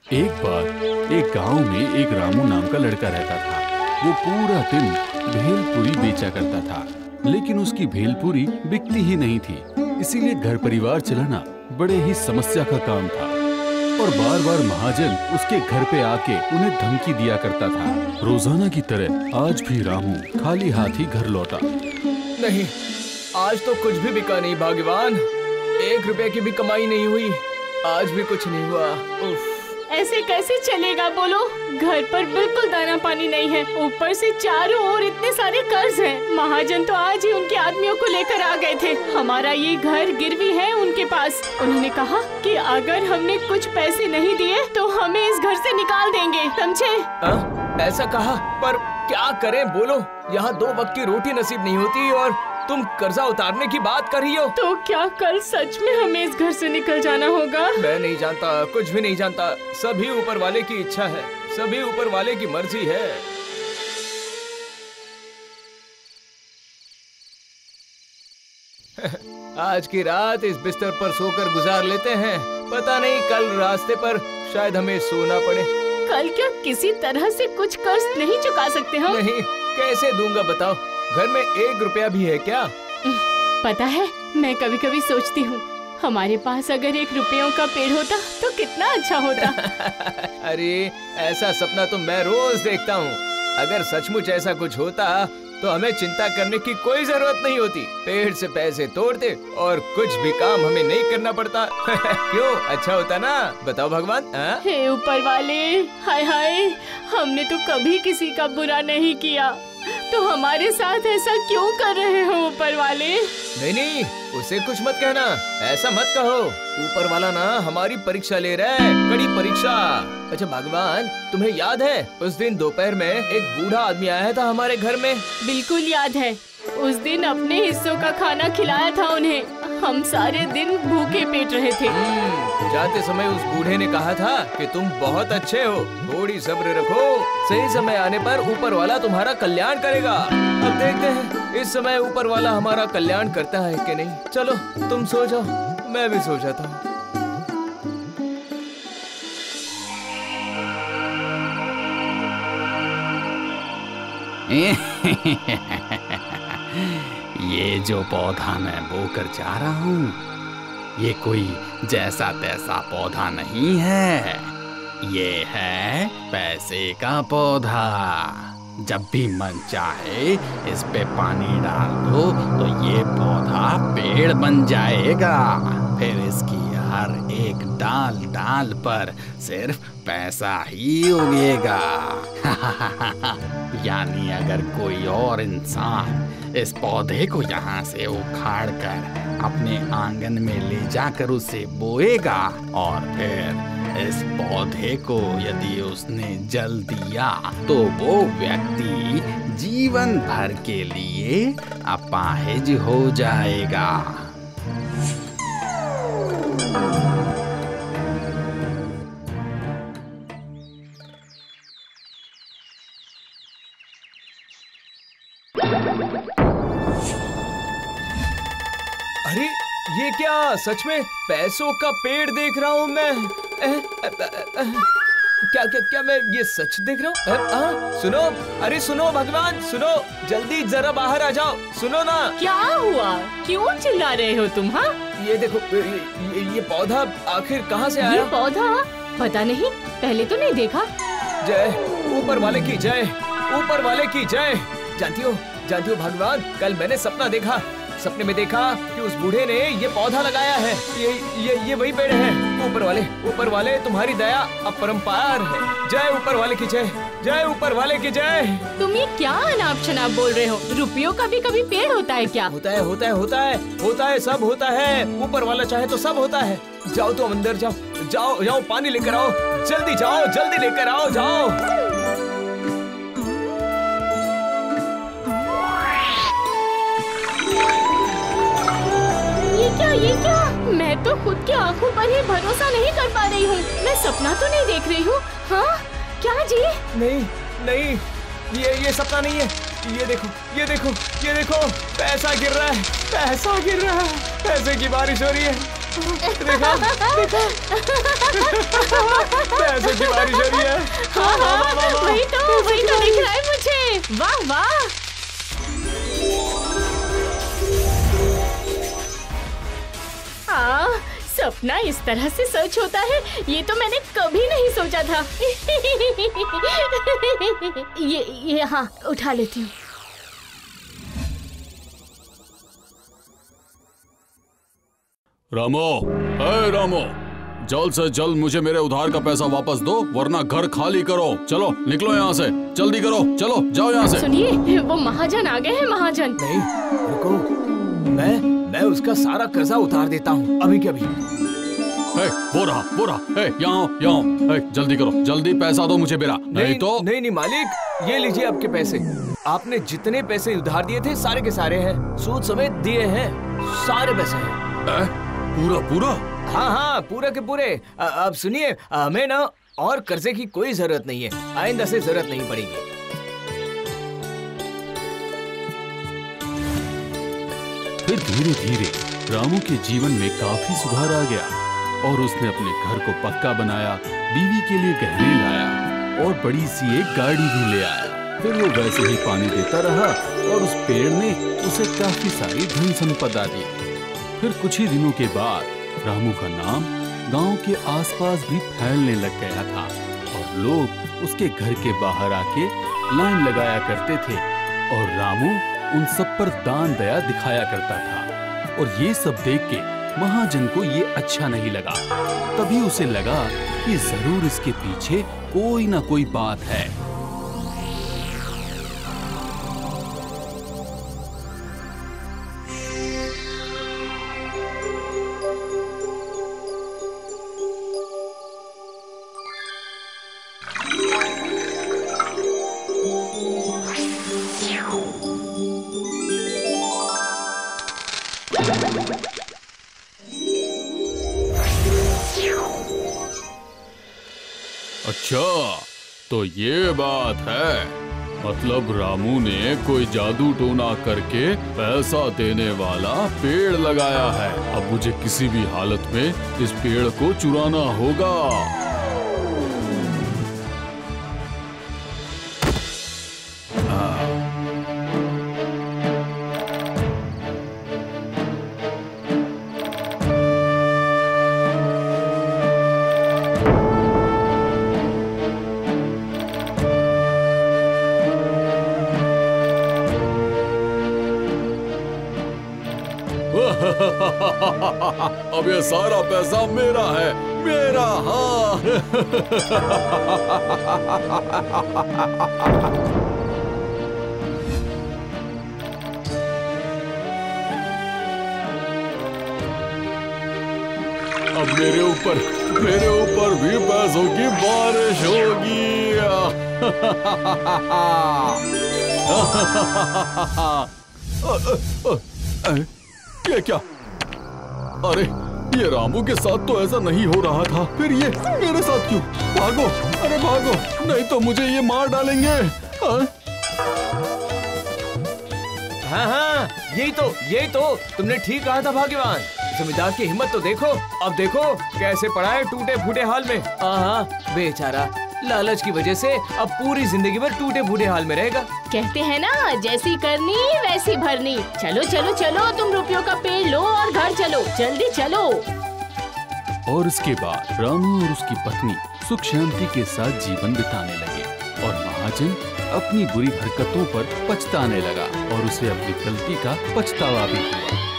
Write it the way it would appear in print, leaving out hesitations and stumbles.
एक बार एक गांव में एक रामू नाम का लड़का रहता था। वो पूरा दिन भेलपूरी बेचा करता था, लेकिन उसकी भेलपूरी बिकती ही नहीं थी। इसीलिए घर परिवार चलाना बड़े ही समस्या का काम था और बार बार महाजन उसके घर पे आके उन्हें धमकी दिया करता था। रोजाना की तरह आज भी रामू खाली हाथ ही घर लौटा। नहीं, आज तो कुछ भी बिका नहीं भगवान। 1 रुपए की भी कमाई नहीं हुई, आज भी कुछ नहीं हुआ। उफ। ऐसे कैसे चलेगा बोलो? घर पर बिल्कुल दाना पानी नहीं है, ऊपर से चारों ओर इतने सारे कर्ज हैं। महाजन तो आज ही उनके आदमियों को लेकर आ गए थे। हमारा ये घर गिरवी है उनके पास। उन्होंने कहा कि अगर हमने कुछ पैसे नहीं दिए तो हमें इस घर से निकाल देंगे, समझे? ऐसा कहा, पर क्या करें बोलो? यहाँ 2 वक्त की रोटी नसीब नहीं होती और तुम कर्जा उतारने की बात कर रही हो। तो क्या कल सच में हमें इस घर से निकल जाना होगा? मैं नहीं जानता, कुछ भी नहीं जानता। सभी ऊपर वाले की इच्छा है, सभी ऊपर वाले की मर्जी है। आज की रात इस बिस्तर पर सोकर गुजार लेते हैं। पता नहीं कल रास्ते पर शायद हमें सोना पड़े। कल क्या किसी तरह से कुछ कर्ज नहीं चुका सकते हम? नहीं, कैसे दूंगा बताओ? घर में 1 रुपया भी है क्या? पता है, मैं कभी कभी सोचती हूँ हमारे पास अगर 1 रुपयों का पेड़ होता तो कितना अच्छा होता। अरे ऐसा सपना तो मैं रोज देखता हूँ। अगर सचमुच ऐसा कुछ होता तो हमें चिंता करने की कोई जरूरत नहीं होती। पेड़ से पैसे तोड़ते और कुछ भी काम हमें नहीं करना पड़ता। क्यों, अच्छा होता ना? बताओ भगवान। हे ऊपर वाले, हाय हाय, हमने तो कभी किसी का बुरा नहीं किया, तो हमारे साथ ऐसा क्यों कर रहे हो ऊपर वाले? नहीं नहीं, उसे कुछ मत कहना, ऐसा मत कहो। ऊपर वाला ना हमारी परीक्षा ले रहा है, कड़ी परीक्षा। अच्छा भगवान, तुम्हें याद है उस दिन दोपहर में एक बूढ़ा आदमी आया था हमारे घर में? बिल्कुल याद है। उस दिन अपने हिस्सों का खाना खिलाया था उन्हें। हम सारे दिन भूखे पेट रहे थे। जाते समय उस बूढ़े ने कहा था कि तुम बहुत अच्छे हो, थोड़ी सब्र रखो, सही समय आने पर ऊपर वाला तुम्हारा कल्याण करेगा। अब देखते हैं इस समय ऊपर वाला हमारा कल्याण करता है कि नहीं। चलो तुम सो जाओ, मैं भी सो जाता हूँ। ये जो पौधा मैं बोकर जा रहा हूँ, ये कोई जैसा तैसा पौधा नहीं है। ये है पैसे का पौधा। जब भी मन चाहे इस पे पानी डाल दो तो ये पौधा पेड़ बन जाएगा। फिर इसकी हर एक डाल डाल पर सिर्फ पैसा ही उगेगा। यानी अगर कोई और इंसान इस पौधे को यहाँ से उखाड़ कर अपने आंगन में ले जाकर उसे बोएगा और फिर इस पौधे को यदि उसने जल दिया तो वो व्यक्ति जीवन भर के लिए अपाहिज हो जाएगा। अरे ये क्या, सच में पैसों का पेड़ देख रहा हूँ मैं? क्या क्या क्या मैं ये सच देख रहा हूँ? सुनो, अरे सुनो भगवान, सुनो, जल्दी जरा बाहर आ जाओ। सुनो ना। क्या हुआ, क्यों चिल्ला रहे हो तुम? हाँ, ये देखो, ये पौधा आखिर कहाँ से आया? ये पौधा पता नहीं, पहले तो नहीं देखा। जय ऊपर वाले की जय, ऊपर वाले की जय। जानती हो भगवान, कल मैंने सपना देखा। सपने में देखा कि उस बूढ़े ने ये पौधा लगाया है। ये वही पेड़ है। ऊपर वाले तुम्हारी दया अपरंपार है। जय ऊपर वाले की जय, जय ऊपर वाले की जय। तुम ये क्या अनाप शनाप बोल रहे हो? रुपयों का भी कभी पेड़ होता है क्या? होता है, सब होता है। ऊपर वाला चाहे तो सब होता है। जाओ तो अंदर जाओ, पानी लेकर आओ, जल्दी जाओ, जल्दी लेकर आओ, जाओ। ये क्या? मैं तो खुद की आंखों पर ही भरोसा नहीं कर पा रही हूँ। मैं सपना तो नहीं देख रही हूँ। हाँ, क्या जी? नहीं, ये सपना नहीं है। ये देखो, पैसा गिर रहा है, पैसे की बारिश हो रही है। देखा देखा पैसे की बारिश हो रही है। हाँ हाँ वही तो दिख रहा है मुझे। वाह वाह। सपना इस तरह से सच होता है, ये तो मैंने कभी नहीं सोचा था। ये हाँ उठा लेती हूँ। रामो, रामो, जल्द से जल्द मुझे मेरे उधार का पैसा वापस दो, वरना घर खाली करो। चलो निकलो यहाँ से, जल्दी करो, चलो जाओ यहाँ से। सुनिए, वो महाजन आ गए हैं। महाजन नहीं, रुको, मैं उसका सारा कर्जा उतार देता हूँ अभी के अभी। वो रहा, यहाँ, जल्दी करो, जल्दी पैसा दो मुझे मेरा, नहीं तो। नहीं मालिक, ये लीजिए आपके पैसे। आपने जितने पैसे उधार दिए थे सारे के सारे हैं, सूद समेत दिए हैं, सारे पैसे हैं। पूरा? हाँ पूरा के पूरे। अब सुनिए, हमें ना और कर्जे की कोई जरूरत नहीं है, आइंदा से जरूरत नहीं पड़ेगी। फिर धीरे धीरे रामू के जीवन में काफी सुधार आ गया और उसने अपने घर को पक्का बनाया, बीवी के लिए गहने लाया और बड़ी सी एक गाड़ी भी ले आया। फिर वो वैसे ही पानी देता रहा और उस पेड़ ने उसे काफी सारी धन संपदा दी। फिर कुछ ही दिनों के बाद रामू का नाम गांव के आसपास भी फैलने लग गया था और लोग उसके घर के बाहर आके लाइन लगाया करते थे और रामू उन सब पर दान दया दिखाया करता था। और ये सब देख के महाजन को ये अच्छा नहीं लगा। तभी उसे लगा कि जरूर इसके पीछे कोई ना कोई बात है। अच्छा, तो ये बात है, मतलब रामू ने कोई जादू टोना करके पैसा देने वाला पेड़ लगाया है। अब मुझे किसी भी हालत में इस पेड़ को चुराना होगा। अब ये सारा पैसा मेरा है, मेरा। हाँ। अब मेरे ऊपर भी पैसों की बारिश होगी। ये क्या? अरे ये रामू के साथ तो ऐसा नहीं हो रहा था, फिर ये मेरे साथ क्यों? भागो, अरे भागो, नहीं तो मुझे ये मार डालेंगे। हाँ यही तो तुमने ठीक कहा था भाग्यवान। जमींदार की हिम्मत तो देखो, अब देखो कैसे पड़ा है टूटे फूटे हाल में। हाँ बेचारा लालच की वजह से अब पूरी जिंदगी भर टूटे फूटे हाल में रहेगा। कहते हैं ना, जैसी करनी वैसी भरनी। चलो चलो चलो, तुम रुपयों का पेड़ लो और घर चलो, जल्दी चलो। और इसके बाद रामू और उसकी पत्नी सुख शांति के साथ जीवन बिताने लगे और महाजन अपनी बुरी हरकतों पर पछताने लगा और उसे अपनी गलती का पछतावा भी हुआ।